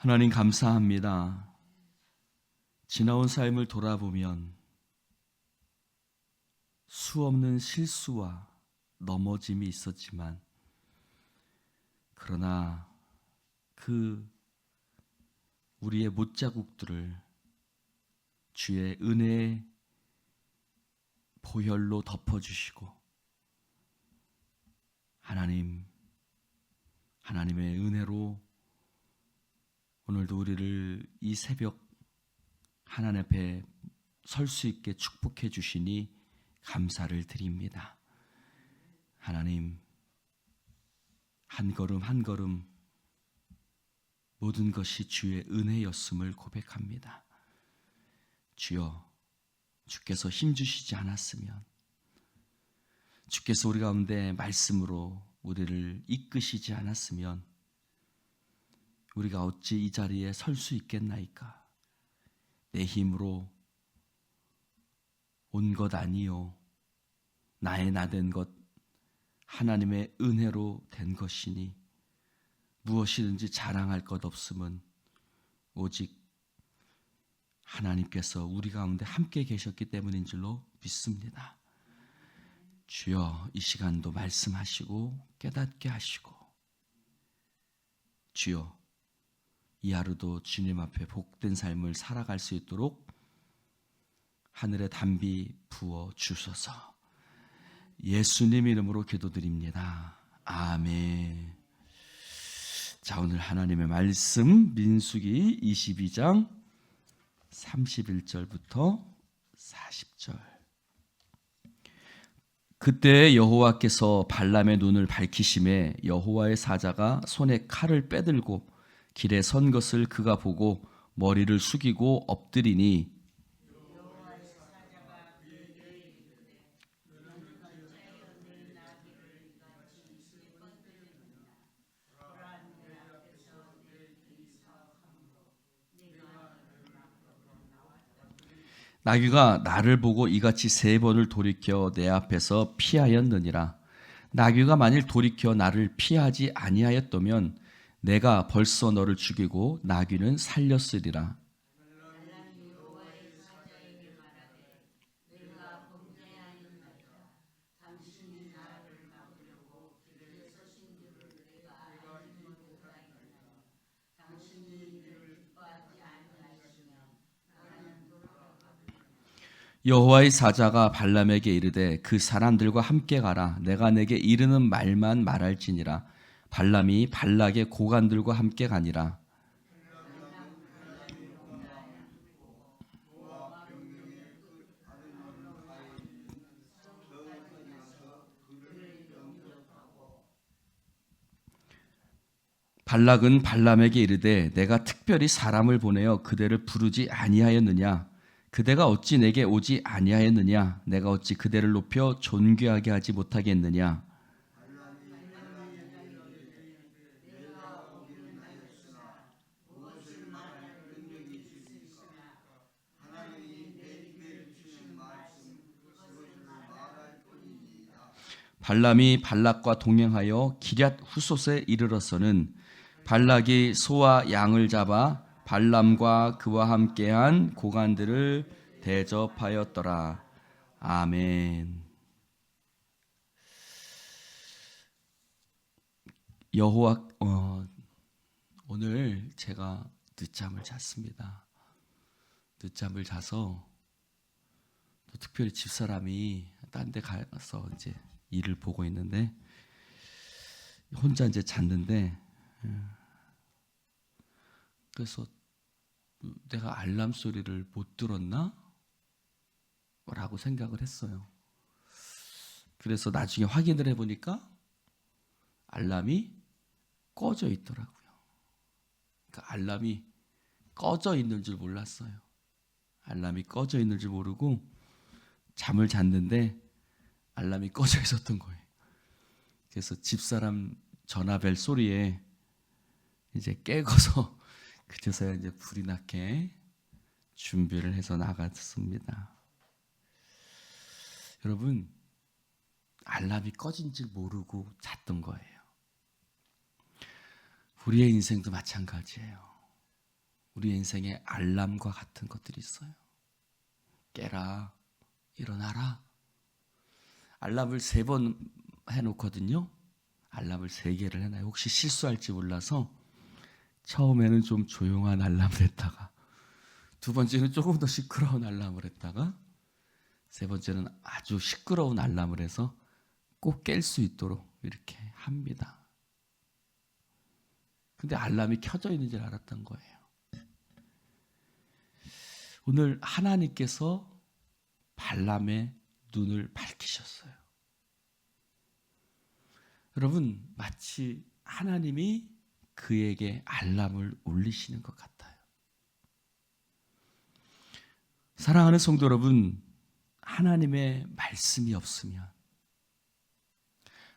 하나님 감사합니다. 지나온 삶을 돌아보면 수없는 실수와 넘어짐이 있었지만 그러나 그 우리의 못자국들을 주의 은혜의 보혈로 덮어주시고 하나님의 은혜로 오늘도 우리를 이 새벽 하나님 앞에 설 수 있게 축복해 주시니 감사를 드립니다. 하나님, 한 걸음 한 걸음 모든 것이 주의 은혜였음을 고백합니다. 주여, 주께서 힘주시지 않았으면, 주께서 우리 가운데 말씀으로 우리를 이끄시지 않았으면 우리가 어찌 이 자리에 설 수 있겠나이까? 내 힘으로 온 것 아니요 나의 나 된 것 하나님의 은혜로 된 것이니 무엇이든지 자랑할 것 없음은 오직 하나님께서 우리 가운데 함께 계셨기 때문인 줄로 믿습니다. 주여, 이 시간도 말씀하시고 깨닫게 하시고, 주여, 이 하루도 주님 앞에 복된 삶을 살아갈 수 있도록 하늘의 담비 부어 주소서. 예수님 이름으로 기도드립니다. 아멘. 자, 오늘 하나님의 말씀 민수기 22장 31절부터 40절. 그때 여호와께서 발람의 눈을 밝히심에 여호와의 사자가 손에 칼을 빼들고 길에 선 것을 그가 보고 머리를 숙이고 엎드리니 나귀가 나를 보고 이같이 3번을 돌이켜 내 앞에서 피하였느니라. 나귀가 만일 돌이켜 나를 피하지 아니하였다면 내가 벌써 너를 죽이고 나귀는 살렸으리라. 여호와의 사자가 발람에게 이르되 그 사람들과 함께 가라. 내가 내게 이르는 말만 말할지니라. 발람이 발락의 고관들과 함께 가니라. 발락은 발람에게 이르되 내가 특별히 사람을 보내어 그대를 부르지 아니하였느냐? 그대가 어찌 내게 오지 아니하였느냐? 내가 어찌 그대를 높여 존귀하게 하지 못하겠느냐? 발람이 발락과 동행하여 기럇 후솥에 이르러서는 발락이 소와 양을 잡아 발람과 그와 함께한 고관들을 대접하였더라. 아멘. 여호와, 오늘 제가 늦잠을 잤습니다. 늦잠을 자서 또 특별히 집사람이 딴 데 가서 이제 일을 보고 있는데 혼자 이제 잤는데, 그래서 내가 알람 소리를 못 들었나? 라고 생각을 했어요. 그래서 나중에 확인을 해보니까 알람이 꺼져 있더라고요. 그러니까 알람이 꺼져 있는 줄 몰랐어요. 알람이 꺼져 있는 줄 모르고 잠을 잤는데 알람이 꺼져 있었던 거예요. 그래서 집사람 전화벨 소리에 이제 깨고서 그제서야 이제 불이 나게 준비를 해서 나갔습니다. 여러분, 알람이 꺼진 줄 모르고 잤던 거예요. 우리의 인생도 마찬가지예요. 우리 인생에 알람과 같은 것들이 있어요. 깨라, 일어나라. 알람을 3번 해놓거든요. 알람을 3개를 해놔요. 혹시 실수할지 몰라서 처음에는 좀 조용한 알람을 했다가, 2번째는 조금 더 시끄러운 알람을 했다가, 3번째는 아주 시끄러운 알람을 해서 꼭 깰 수 있도록 이렇게 합니다. 근데 알람이 켜져 있는 줄 알았던 거예요. 오늘 하나님께서 발람의 눈을 밝히셨어요. 여러분, 마치 하나님이 그에게 알람을 울리시는 것 같아요. 사랑하는 성도 여러분, 하나님의 말씀이 없으면,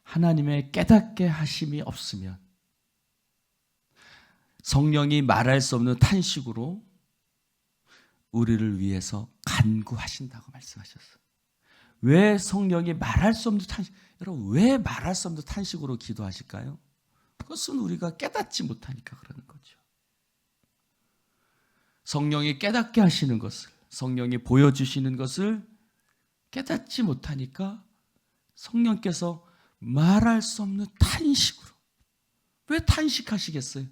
하나님의 깨닫게 하심이 없으면, 성령이 말할 수 없는 탄식으로 우리를 위해서 간구하신다고 말씀하셨어요. 왜 성령이 말할 수 없는 탄식, 여러분 왜 말할 수 없는 탄식으로 기도하실까요? 그것은 우리가 깨닫지 못하니까 그러는 거죠. 성령이 깨닫게 하시는 것을, 성령이 보여주시는 것을 깨닫지 못하니까 성령께서 말할 수 없는 탄식으로. 왜 탄식하시겠어요?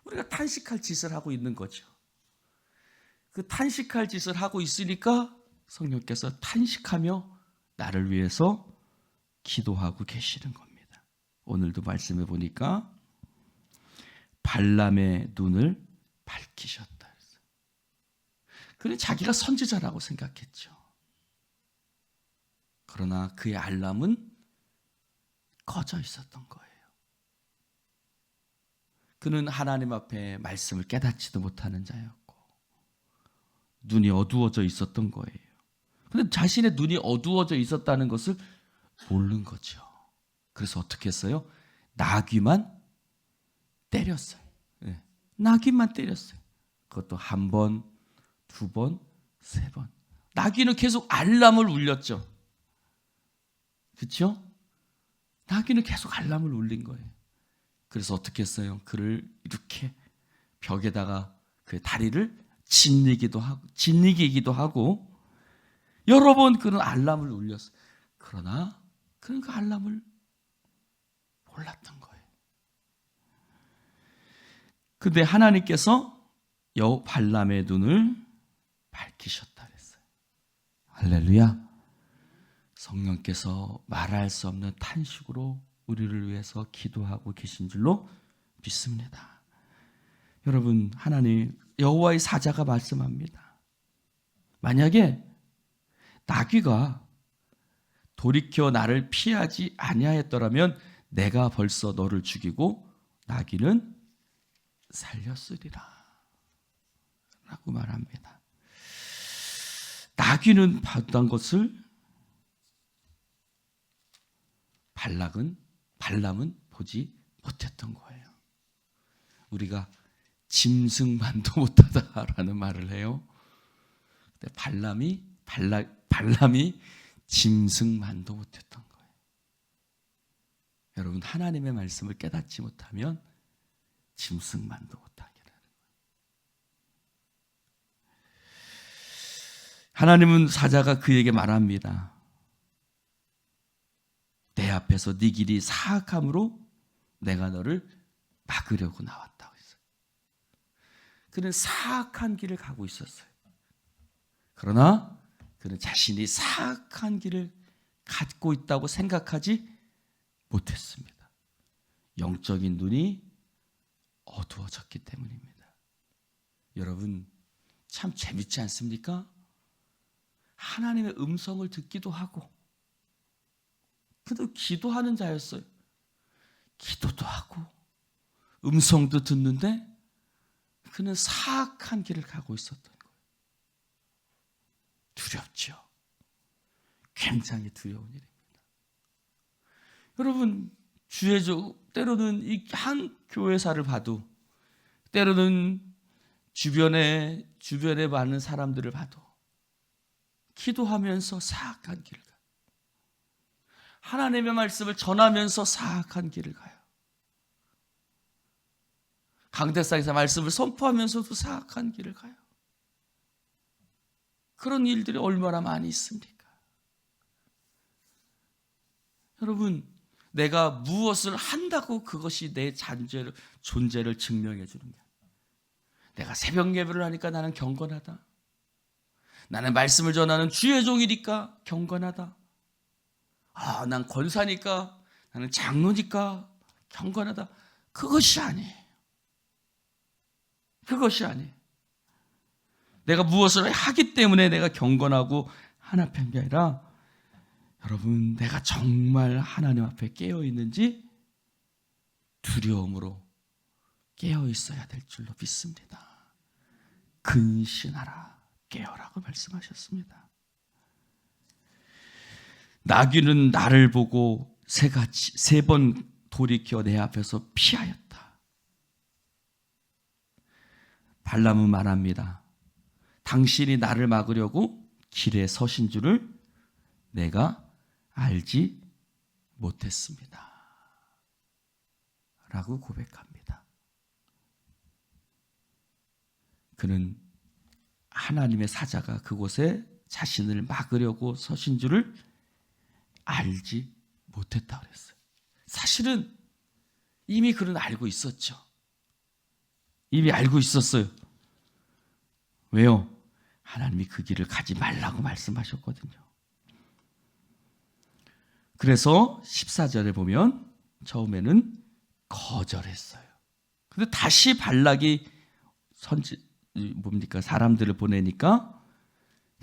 우리가 탄식할 짓을 하고 있는 거죠. 그 탄식할 짓을 하고 있으니까 성령께서 탄식하며 나를 위해서 기도하고 계시는 겁니다. 오늘도 말씀해 보니까 발람의 눈을 밝히셨다. 그는 자기가 선지자라고 생각했죠. 그러나 그의 알람은 꺼져 있었던 거예요. 그는 하나님 앞에 말씀을 깨닫지도 못하는 자였고 눈이 어두워져 있었던 거예요. 그런데 자신의 눈이 어두워져 있었다는 것을 모르는 거죠. 그래서 어떻게 했어요? 나귀만 때렸어요. 네. 나귀만 때렸어요. 그것도 1번, 2번, 3번. 나귀는 계속 알람을 울렸죠. 그렇죠? 나귀는 계속 알람을 울린 거예요. 그래서 어떻게 했어요? 그를 이렇게 벽에다가 그 다리를 짓이기도 하고 여러 번 그는 알람을 울렸어요. 그러나 그는 그 알람을 몰랐던 거예요. 근데 하나님께서 발람의 눈을 밝히셨다 그랬어요. 할렐루야. 성령께서 말할 수 없는 탄식으로 우리를 위해서 기도하고 계신 줄로 믿습니다. 여러분, 하나님 여호와의 사자가 말씀합니다. 만약에 나귀가 돌이켜 나를 피하지 아니하였더라면 내가 벌써 너를 죽이고 나귀는 살렸으리라 라고 말합니다. 나귀는 봤던 것을 발람은 보지 못했던 거예요. 우리가 짐승만도 못하다라는 말을 해요. 근데 발람이 짐승만도 못했던 거예요. 여러분, 하나님의 말씀을 깨닫지 못하면 짐승만도 못하게 되는 거예요. 하나님은 사자가 그에게 말합니다. 내 앞에서 네 길이 사악함으로 내가 너를 막으려고 나왔다고 했어요. 그는 사악한 길을 가고 있었어요. 그러나 그는 자신이 사악한 길을 갖고 있다고 생각하지 못했습니다. 영적인 눈이 어두워졌기 때문입니다. 여러분, 참 재밌지 않습니까? 하나님의 음성을 듣기도 하고 그도 기도하는 자였어요. 기도도 하고 음성도 듣는데 그는 사악한 길을 가고 있었던 거예요. 두렵죠. 굉장히 두려운 일입니다. 여러분, 때로는 이 한 교회사를 봐도, 때로는 주변에 많은 사람들을 봐도 기도하면서 사악한 길을 가요. 하나님의 말씀을 전하면서 사악한 길을 가요. 강대상에서 말씀을 선포하면서도 사악한 길을 가요. 그런 일들이 얼마나 많이 있습니까? 여러분, 내가 무엇을 한다고 그것이 내 존재를 증명해 주는 거야. 내가 새벽 예배를 하니까 나는 경건하다. 나는 말씀을 전하는 주의 종이니까 경건하다. 난 권사니까, 나는 장로니까 경건하다. 그것이 아니에요. 그것이 아니에요. 내가 무엇을 하기 때문에 내가 경건하고 하나뿐 게 아니라, 여러분, 내가 정말 하나님 앞에 깨어 있는지 두려움으로 깨어 있어야 될 줄로 믿습니다. 근신하라, 깨어라고 말씀하셨습니다. 나귀는 나를 보고 세 번 돌이켜 내 앞에서 피하였다. 발람은 말합니다. 당신이 나를 막으려고 길에 서신 줄을 내가 알지 못했습니다. 라고 고백합니다. 그는 하나님의 사자가 그곳에 자신을 막으려고 서신 줄을 알지 못했다고 그랬어요. 사실은 이미 그는 알고 있었죠. 이미 알고 있었어요. 왜요? 하나님이 그 길을 가지 말라고 말씀하셨거든요. 그래서 14절에 보면 처음에는 거절했어요. 근데 다시 발락이 사람들을 보내니까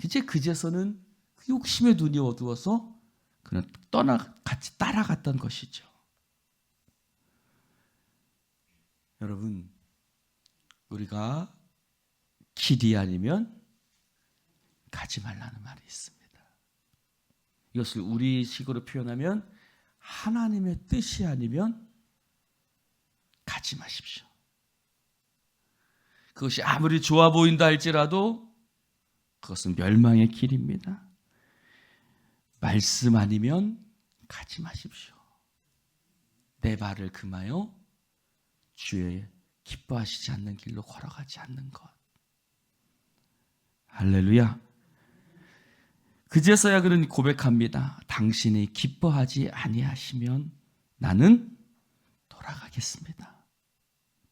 이제 그제서는 욕심의 눈이 어두워서 그는 같이 따라갔던 것이죠. 여러분, 우리가 길이 아니면 가지 말라는 말이 있습니다. 이것을 우리식으로 표현하면 하나님의 뜻이 아니면 가지 마십시오. 그것이 아무리 좋아 보인다 할지라도 그것은 멸망의 길입니다. 말씀 아니면 가지 마십시오. 내 발을 금하여 주의 기뻐하시지 않는 길로 걸어가지 않는 것. 할렐루야. 그제서야 그는 고백합니다. 당신이 기뻐하지 아니하시면 나는 돌아가겠습니다.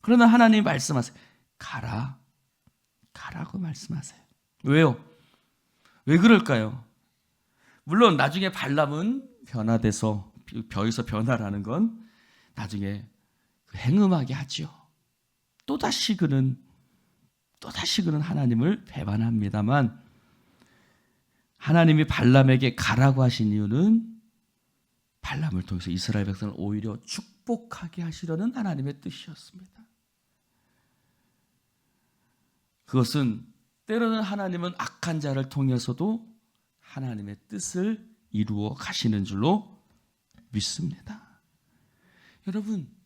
그러나 하나님이 말씀하세요. 가라고 말씀하세요. 왜요? 왜 그럴까요? 물론 나중에 발람은 변화돼서 벼에서 변화라는 건 나중에 행음하게 하죠. 또다시 그는 하나님을 배반합니다만, 하나님이 발람에게 가라고 하신 이유는 발람을 통해서 이스라엘 백성을 오히려 축복하게 하시려는 하나님의 뜻이었습니다. 그것은 때로는 하나님은 악한 자를 통해서도 하나님의 뜻을 이루어 가시는 줄로 믿습니다. 여러분,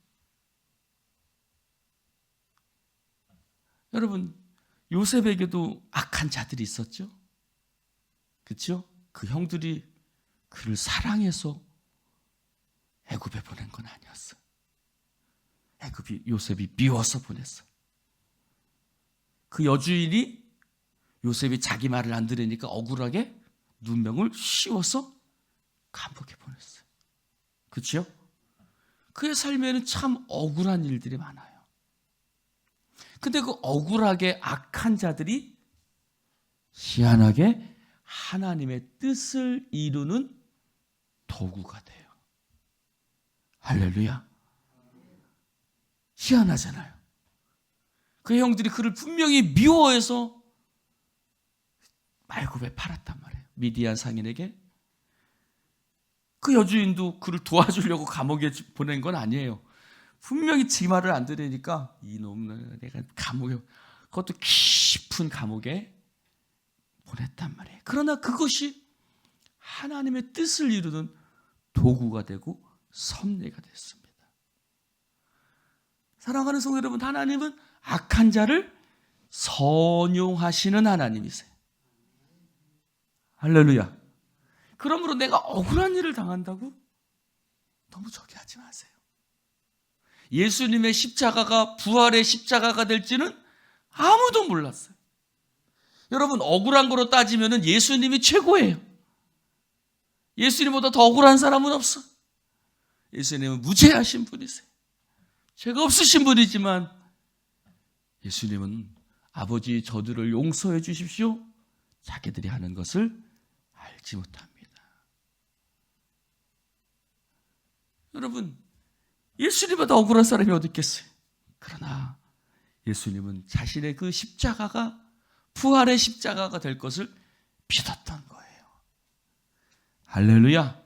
요셉에게도 악한 자들이 있었죠? 그렇죠? 그 형들이 그를 사랑해서 애굽에 보낸 건 아니었어요. 애굽이 요셉이 미워서 보냈어요. 그 여주인이 요셉이 자기 말을 안 들으니까 억울하게 눈명을 씌워서 감옥에 보냈어요. 그렇죠? 그의 삶에는 참 억울한 일들이 많아요. 근데 그 억울하게 악한 자들이 희한하게 하나님의 뜻을 이루는 도구가 돼요. 할렐루야. 희한하잖아요. 그 형들이 그를 분명히 미워해서 애굽에 팔았단 말이에요. 미디안 상인에게. 그 여주인도 그를 도와주려고 감옥에 보낸 건 아니에요. 분명히 지 말을 안 들으니까 이놈을 내가 감옥에, 그것도 깊은 감옥에 보냈단 말이에요. 그러나 그것이 하나님의 뜻을 이루는 도구가 되고 섭리가 됐습니다. 사랑하는 성도 여러분, 하나님은 악한 자를 선용하시는 하나님이세요. 할렐루야. 그러므로 내가 억울한 일을 당한다고 너무 저기 하지 마세요. 예수님의 십자가가 부활의 십자가가 될지는 아무도 몰랐어요. 여러분, 억울한 거로 따지면 예수님이 최고예요. 예수님보다 더 억울한 사람은 없어. 예수님은 무죄하신 분이세요. 죄가 없으신 분이지만 예수님은 아버지, 저들을 용서해 주십시오. 자기들이 하는 것을 알지 못합니다. 여러분, 예수님보다 억울한 사람이 어디 있겠어요? 그러나 예수님은 자신의 그 십자가가 부활의 십자가가 될 것을 믿었던 거예요. 할렐루야.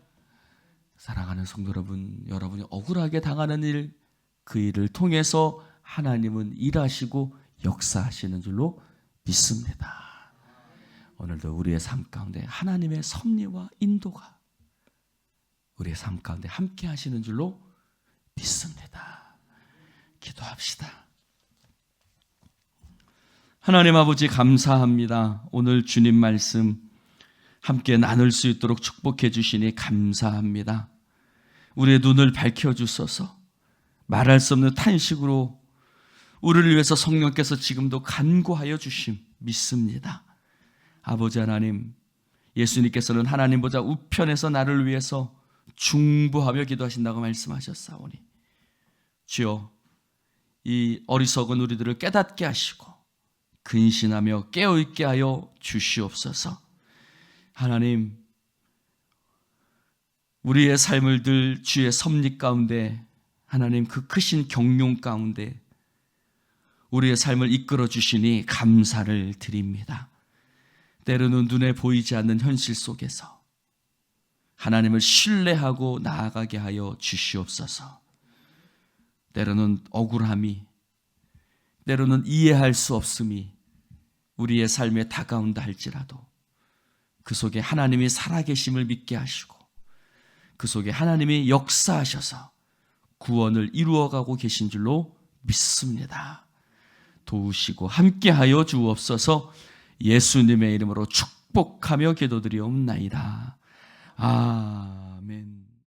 사랑하는 성도 여러분, 여러분이 억울하게 당하는 일, 그 일을 통해서 하나님은 일하시고 역사하시는 줄로 믿습니다. 오늘도 우리의 삶 가운데 하나님의 섭리와 인도가 우리의 삶 가운데 함께 하시는 줄로 믿습니다. 기도합시다. 하나님 아버지, 감사합니다. 오늘 주님 말씀 함께 나눌 수 있도록 축복해 주시니 감사합니다. 우리의 눈을 밝혀주소서. 말할 수 없는 탄식으로 우리를 위해서 성령께서 지금도 간구하여 주심 믿습니다. 아버지 하나님, 예수님께서는 하나님보다 우편에서 나를 위해서 중보하며 기도하신다고 말씀하셨사오니 주여, 이 어리석은 우리들을 깨닫게 하시고 근신하며 깨어있게 하여 주시옵소서. 하나님, 우리의 삶을 들 주의 섭리 가운데, 하나님 그 크신 경륜 가운데 우리의 삶을 이끌어 주시니 감사를 드립니다. 때로는 눈에 보이지 않는 현실 속에서 하나님을 신뢰하고 나아가게 하여 주시옵소서. 때로는 억울함이, 때로는 이해할 수 없음이 우리의 삶에 다가온다 할지라도 그 속에 하나님이 살아계심을 믿게 하시고 그 속에 하나님이 역사하셔서 구원을 이루어가고 계신 줄로 믿습니다. 도우시고 함께하여 주옵소서. 예수님의 이름으로 축복하며 기도드리옵나이다. 아멘.